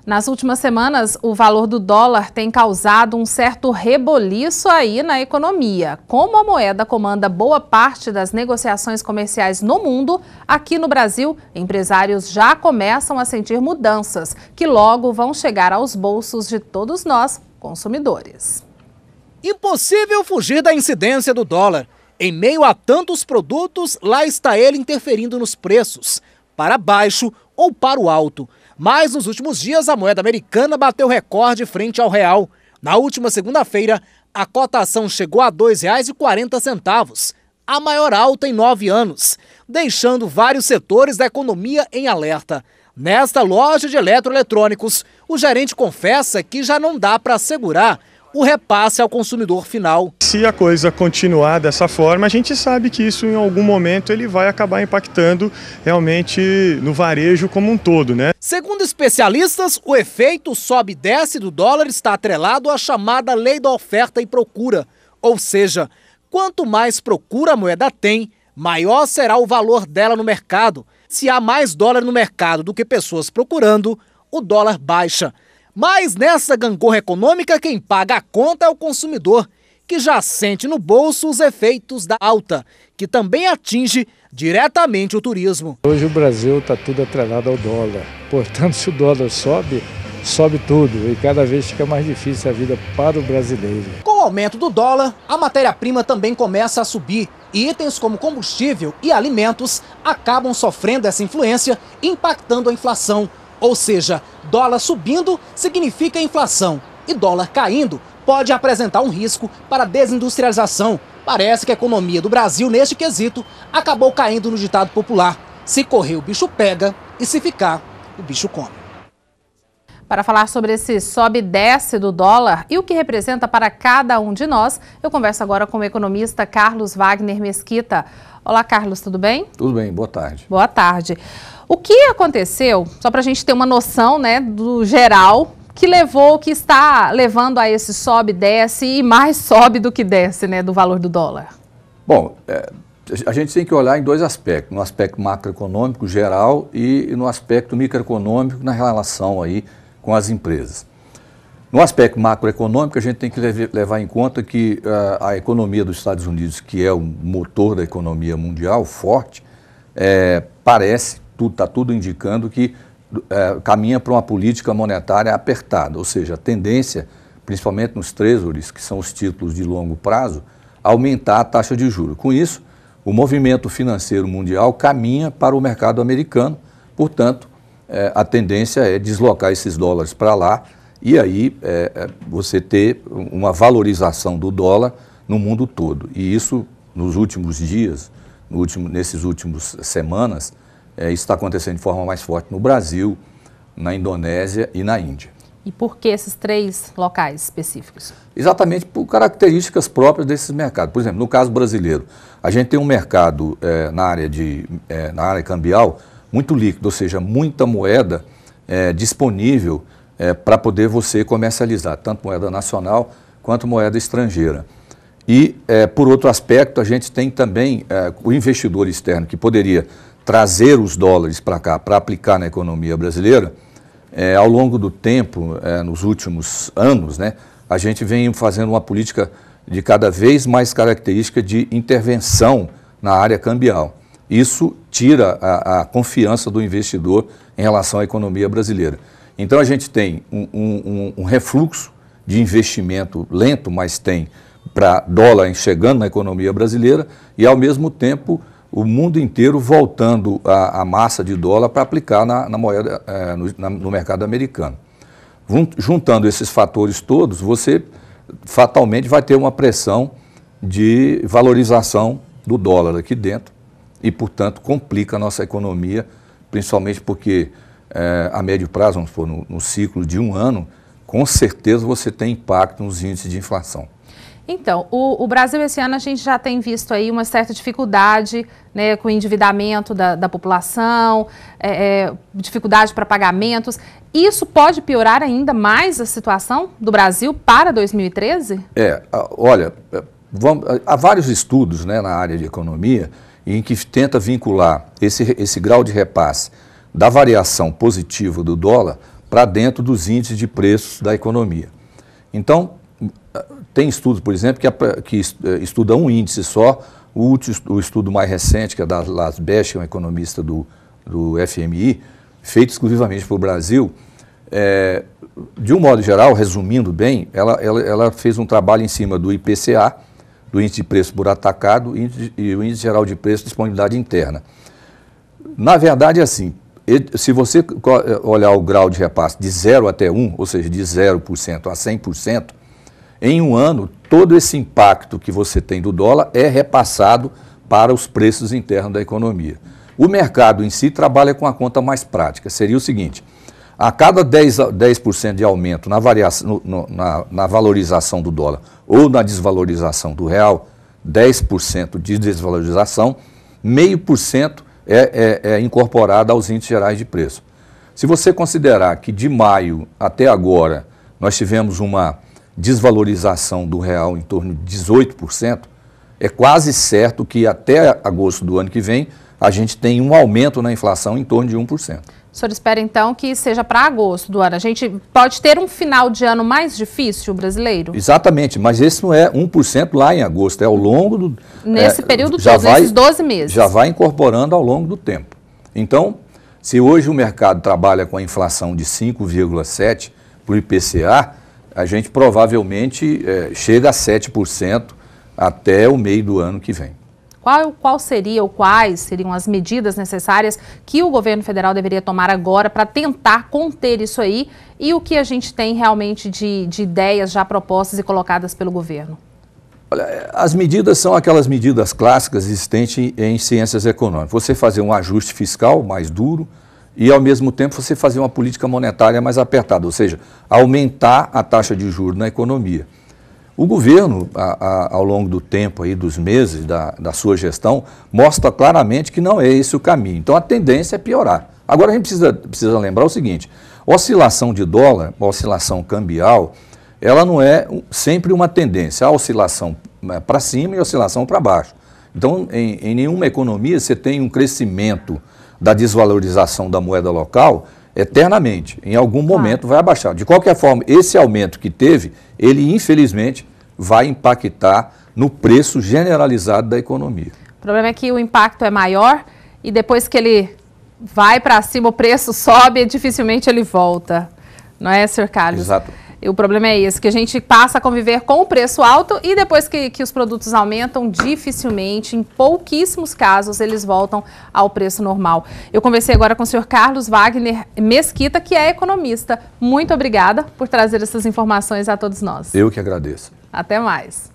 Nas últimas semanas, o valor do dólar tem causado um certo reboliço aí na economia. Como a moeda comanda boa parte das negociações comerciais no mundo, aqui no Brasil, empresários já começam a sentir mudanças que logo vão chegar aos bolsos de todos nós, consumidores. Impossível fugir da incidência do dólar. Em meio a tantos produtos, lá está ele interferindo nos preços, para baixo ou para o alto. Mas nos últimos dias a moeda americana bateu recorde frente ao real. Na última segunda-feira, a cotação chegou a R$ 2,40, a maior alta em 9 anos, deixando vários setores da economia em alerta. Nesta loja de eletroeletrônicos, o gerente confessa que já não dá para assegurar o repasse ao consumidor final. Se a coisa continuar dessa forma, a gente sabe que isso em algum momento ele vai acabar impactando realmente no varejo como um todo, né? Segundo especialistas, o efeito sobe e desce do dólar está atrelado à chamada lei da oferta e procura. Ou seja, quanto mais procura a moeda tem, maior será o valor dela no mercado. Se há mais dólar no mercado do que pessoas procurando, o dólar baixa. Mas nessa gangorra econômica, quem paga a conta é o consumidor, que já sente no bolso os efeitos da alta, que também atinge diretamente o turismo. Hoje o Brasil está tudo atrelado ao dólar, portanto se o dólar sobe, sobe tudo e cada vez fica mais difícil a vida para o brasileiro. Com o aumento do dólar, a matéria-prima também começa a subir. E itens como combustível e alimentos acabam sofrendo essa influência, impactando a inflação. Ou seja, dólar subindo significa inflação e dólar caindo pode apresentar um risco para a desindustrialização. Parece que a economia do Brasil, neste quesito, acabou caindo no ditado popular: se correr o bicho pega e se ficar o bicho come. Para falar sobre esse sobe e desce do dólar e o que representa para cada um de nós, eu converso agora com o economista Carlos Wagner Mesquita. Olá, Carlos, tudo bem? Tudo bem, boa tarde. Boa tarde. O que aconteceu, só para a gente ter uma noção, né, do geral, que está levando a esse sobe e desce e mais sobe do que desce, né, do valor do dólar? Bom, a gente tem que olhar em dois aspectos, no aspecto macroeconômico geral e no aspecto microeconômico na relação aí com as empresas. No aspecto macroeconômico, a gente tem que levar em conta que a economia dos Estados Unidos, que é o motor da economia mundial, forte, está tudo indicando que caminha para uma política monetária apertada, ou seja, a tendência, principalmente nos treasuries, que são os títulos de longo prazo, aumentar a taxa de juros. Com isso, o movimento financeiro mundial caminha para o mercado americano, portanto, a tendência é deslocar esses dólares para lá e aí você ter uma valorização do dólar no mundo todo. E isso, nos últimos dias, nesses últimos semanas, isso está acontecendo de forma mais forte no Brasil, na Indonésia e na Índia. E por que esses 3 locais específicos? Exatamente por características próprias desses mercados. Por exemplo, no caso brasileiro, a gente tem um mercado na área cambial muito líquido, ou seja, muita moeda disponível para poder você comercializar, tanto moeda nacional quanto moeda estrangeira. E, por outro aspecto, a gente tem também o investidor externo que poderia trazer os dólares para cá, para aplicar na economia brasileira. Ao longo do tempo, nos últimos anos, né, a gente vem fazendo uma política de cada vez mais característica de intervenção na área cambial. Isso tira a confiança do investidor em relação à economia brasileira. Então a gente tem um refluxo de investimento lento, mas tem para dólar chegando na economia brasileira e, ao mesmo tempo, o mundo inteiro voltando a massa de dólar para aplicar na moeda, no mercado americano. Juntando esses fatores todos, você fatalmente vai ter uma pressão de valorização do dólar aqui dentro e, portanto, complica a nossa economia, principalmente porque a médio prazo, vamos supor, no ciclo de 1 ano, com certeza você tem impacto nos índices de inflação. Então, o Brasil esse ano a gente já tem visto aí uma certa dificuldade, né, com o endividamento da população, dificuldade para pagamentos. Isso pode piorar ainda mais a situação do Brasil para 2013? Olha, há vários estudos, né, na área de economia em que tenta vincular esse grau de repasse da variação positiva do dólar para dentro dos índices de preços da economia. Então, tem estudos, por exemplo, que estuda um índice só. O estudo mais recente, que é da Lasbech, que é um economista do FMI, feito exclusivamente para o Brasil, de um modo geral, resumindo bem, ela fez um trabalho em cima do IPCA, do índice de preço por atacado, e o índice geral de preço de disponibilidade interna. Na verdade, assim, se você olhar o grau de repasse de 0 até 1, ou seja, de 0% a 100%, em um ano, todo esse impacto que você tem do dólar é repassado para os preços internos da economia. O mercado em si trabalha com a conta mais prática. Seria o seguinte: a cada 10% de aumento na valorização do dólar ou na desvalorização do real, 10% de desvalorização, 0,5% é incorporado aos índices gerais de preço. Se você considerar que de maio até agora nós tivemos uma desvalorização do real em torno de 18%, é quase certo que até agosto do ano que vem a gente tem um aumento na inflação em torno de 1%. O senhor espera então que seja para agosto do ano. A gente pode ter um final de ano mais difícil, brasileiro? Exatamente, mas esse não é 1% lá em agosto, é ao longo do... Nesse período todo, nesses 12 meses. Já vai incorporando ao longo do tempo. Então, se hoje o mercado trabalha com a inflação de 5,7% para o IPCA, a gente provavelmente chega a 7% até o meio do ano que vem. Qual seria ou quais seriam as medidas necessárias que o governo federal deveria tomar agora para tentar conter isso aí, e o que a gente tem realmente de ideias já propostas e colocadas pelo governo? Olha, as medidas são aquelas medidas clássicas existentes em ciências econômicas. Você fazer um ajuste fiscal mais duro e, ao mesmo tempo, você fazer uma política monetária mais apertada, ou seja, aumentar a taxa de juros na economia. O governo, ao longo do tempo, aí, dos meses da sua gestão, mostra claramente que não é esse o caminho. Então, a tendência é piorar. Agora, a gente precisa lembrar o seguinte: oscilação de dólar, oscilação cambial, ela não é sempre uma tendência. Há oscilação para cima e oscilação para baixo. Então, em nenhuma economia você tem um crescimento da desvalorização da moeda local eternamente. Em algum momento vai abaixar. De qualquer forma, esse aumento que teve, ele infelizmente vai impactar no preço generalizado da economia. O problema é que o impacto é maior e depois que ele vai para cima, o preço sobe e dificilmente ele volta. Não é, Sr. Carlos? Exato. E o problema é esse, que a gente passa a conviver com o preço alto e depois que os produtos aumentam, dificilmente, em pouquíssimos casos, eles voltam ao preço normal. Eu conversei agora com o Sr. Carlos Wagner Mesquita, que é economista. Muito obrigada por trazer essas informações a todos nós. Eu que agradeço. Até mais.